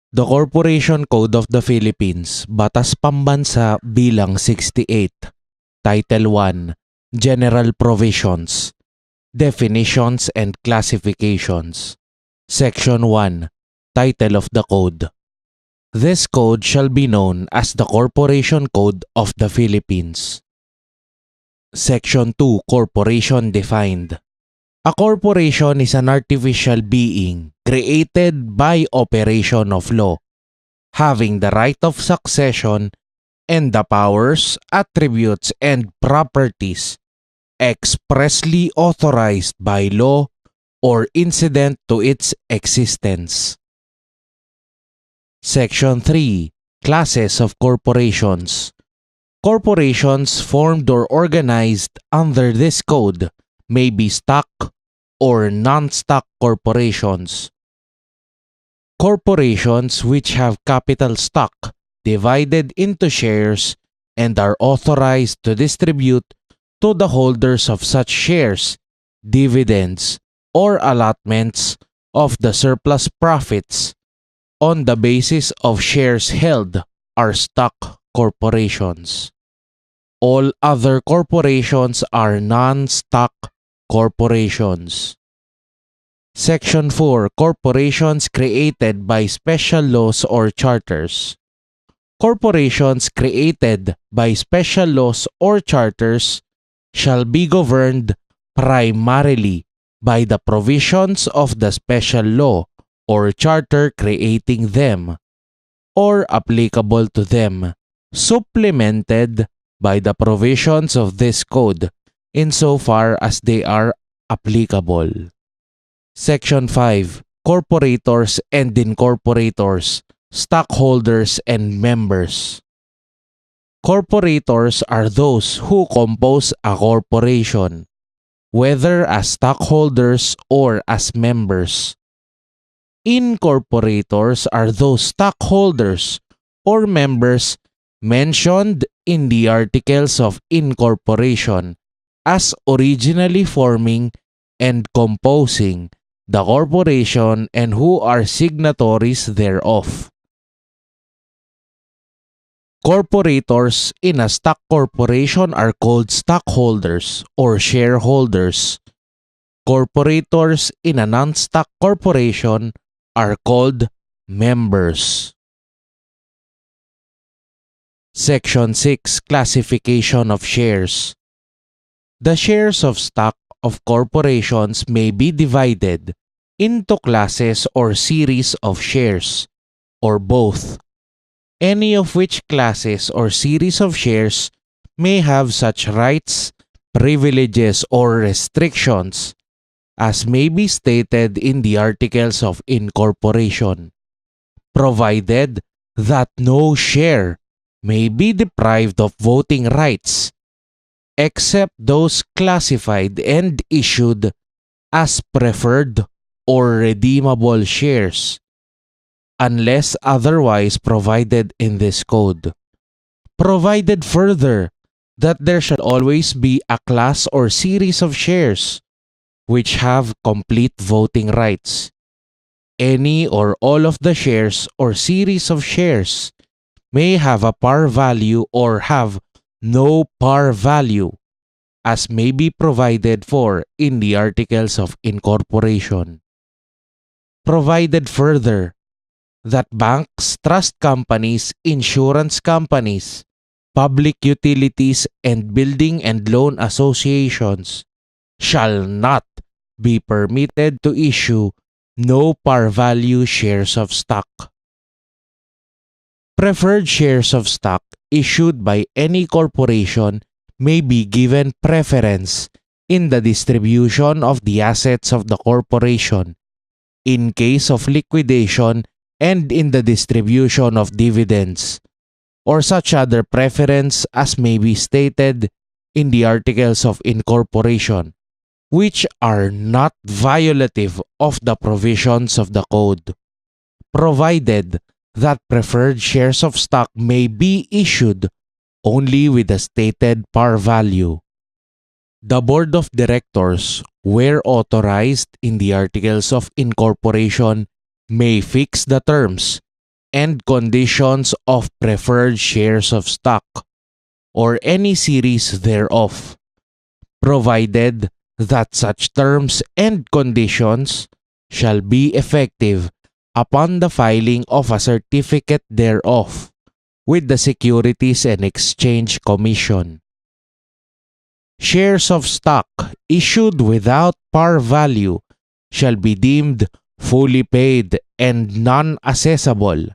The Corporation Code of the Philippines, Batas Pambansa bilang 68, Title 1, General Provisions, Definitions and Classifications. Section 1, Title of the Code. This code shall be known as the Corporation Code of the Philippines. Section 2, Corporation Defined. A corporation is an artificial being created by operation of law, having the right of succession and the powers, attributes, and properties expressly authorized by law or incident to its existence. Section 3. Classes of corporations. Corporations formed or organized under this code may be stock or non-stock corporations. Corporations which have capital stock divided into shares and are authorized to distribute to the holders of such shares dividends or allotments of the surplus profits on the basis of shares held are stock corporations. All other corporations are non-stock corporations. Section 4. Corporations created by special laws or charters. Corporations created by special laws or charters shall be governed primarily by the provisions of the special law or charter creating them, or applicable to them, supplemented by the provisions of this code insofar as they are applicable. Section 5. Corporators and incorporators, stockholders and members. Corporators are those who compose a corporation, whether as stockholders or as members. Incorporators are those stockholders or members mentioned in the articles of incorporation as originally forming and composing the corporation and who are signatories thereof. Corporators in a stock corporation are called stockholders or shareholders. Corporators in a non-stock corporation are called members. Section 6. Classification of shares. The shares of stock of corporations may be divided into classes or series of shares, or both, any of which classes or series of shares may have such rights, privileges, or restrictions as may be stated in the articles of incorporation, provided that no share may be deprived of voting rights except those classified and issued as preferred or redeemable shares, unless otherwise provided in this code. Provided further that there shall always be a class or series of shares which have complete voting rights. Any or all of the shares or series of shares may have a par value or have no par value, as may be provided for in the articles of incorporation. Provided further that banks, trust companies, insurance companies, public utilities, and building and loan associations shall not be permitted to issue no par value shares of stock. Preferred shares of stock issued by any corporation may be given preference in the distribution of the assets of the corporation in case of liquidation and in the distribution of dividends, or such other preference as may be stated in the articles of incorporation, which are not violative of the provisions of the code, provided that preferred shares of stock may be issued only with the stated par value. The Board of Directors, where authorized in the articles of incorporation, may fix the terms and conditions of preferred shares of stock or any series thereof, provided that such terms and conditions shall be effective upon the filing of a certificate thereof with the Securities and Exchange Commission. Shares of stock issued without par value shall be deemed fully paid and non-assessable,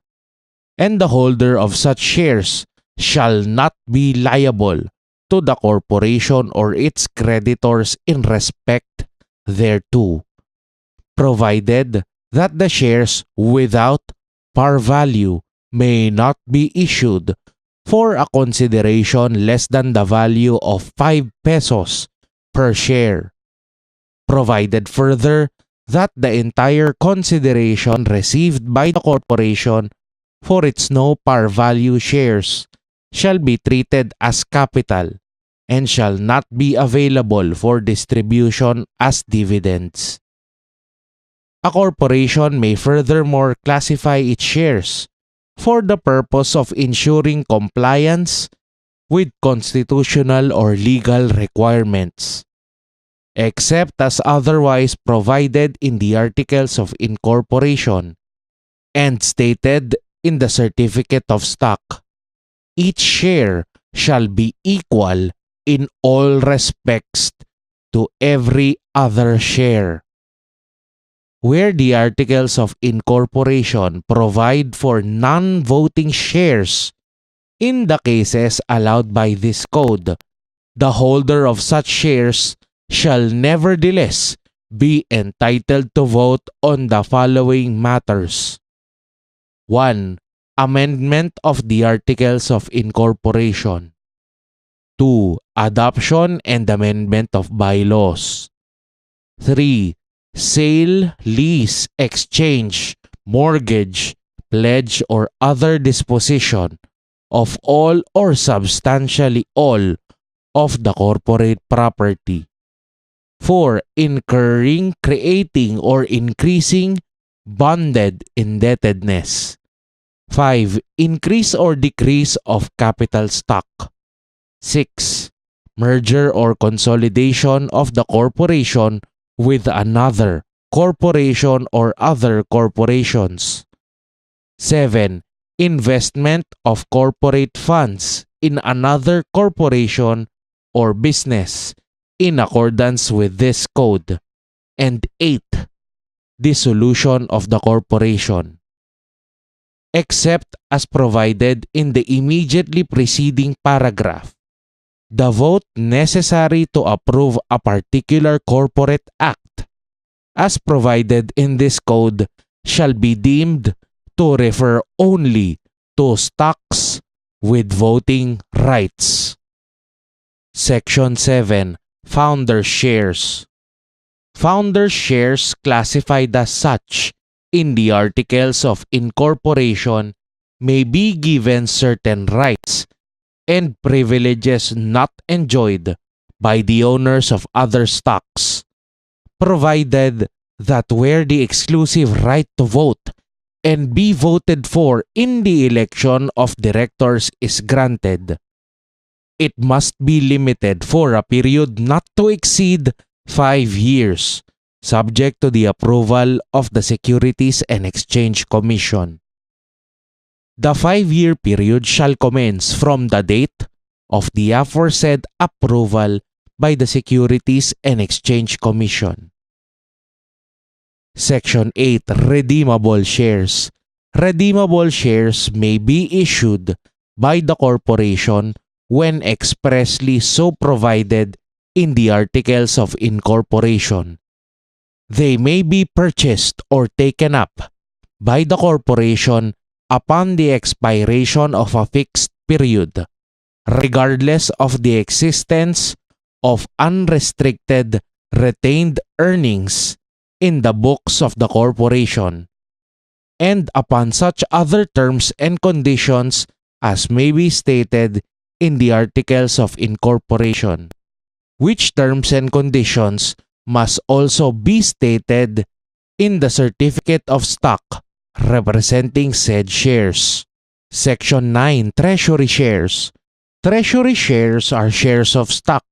and the holder of such shares shall not be liable to the corporation or its creditors in respect thereto, provided that the shares without par value may not be issued for a consideration less than the value of 5 pesos per share, provided further that the entire consideration received by the corporation for its no par value shares shall be treated as capital and shall not be available for distribution as dividends. A corporation may furthermore classify its shares for the purpose of ensuring compliance with constitutional or legal requirements, except as otherwise provided in the Articles of Incorporation and stated in the Certificate of Stock. Each share shall be equal in all respects to every other share. Where the Articles of Incorporation provide for non-voting shares in the cases allowed by this code, the holder of such shares shall nevertheless be entitled to vote on the following matters. 1. Amendment of the Articles of Incorporation. 2. Adoption and amendment of bylaws. 3. Sale, lease, exchange, mortgage, pledge, or other disposition of all or substantially all of the corporate property. 4. Incurring, creating, or increasing bonded indebtedness. 5. Increase or decrease of capital stock. 6. Merger or consolidation of the corporation with another corporation or other corporations. 7. Investment of corporate funds in another corporation or business in accordance with this code. And 8. Dissolution of the corporation. Except as provided in the immediately preceding paragraph, the vote necessary to approve a particular corporate act, as provided in this code, shall be deemed to refer only to stocks with voting rights. Section 7. Founders' shares. Founders' shares classified as such in the Articles of Incorporation may be given certain rights and privileges not enjoyed by the owners of other stocks, provided that where the exclusive right to vote and be voted for in the election of directors is granted, it must be limited for a period not to exceed 5 years, subject to the approval of the Securities and Exchange Commission. The 5-year period shall commence from the date of the aforesaid approval by the Securities and Exchange Commission. Section 8. Redeemable shares. Redeemable shares may be issued by the corporation when expressly so provided in the Articles of Incorporation. They may be purchased or taken up by the corporation upon the expiration of a fixed period, regardless of the existence of unrestricted retained earnings in the books of the corporation, and upon such other terms and conditions as may be stated in the Articles of Incorporation, which terms and conditions must also be stated in the Certificate of Stock representing said shares. Section 9. Treasury shares. Treasury shares are shares of stock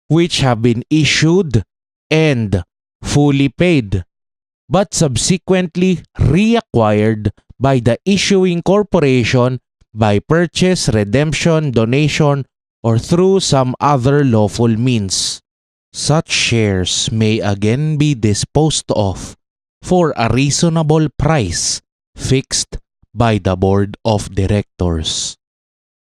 which have been issued and fully paid, but subsequently reacquired by the issuing corporation by purchase, redemption, donation, or through some other lawful means. Such shares may again be disposed of for a reasonable price fixed by the board of directors.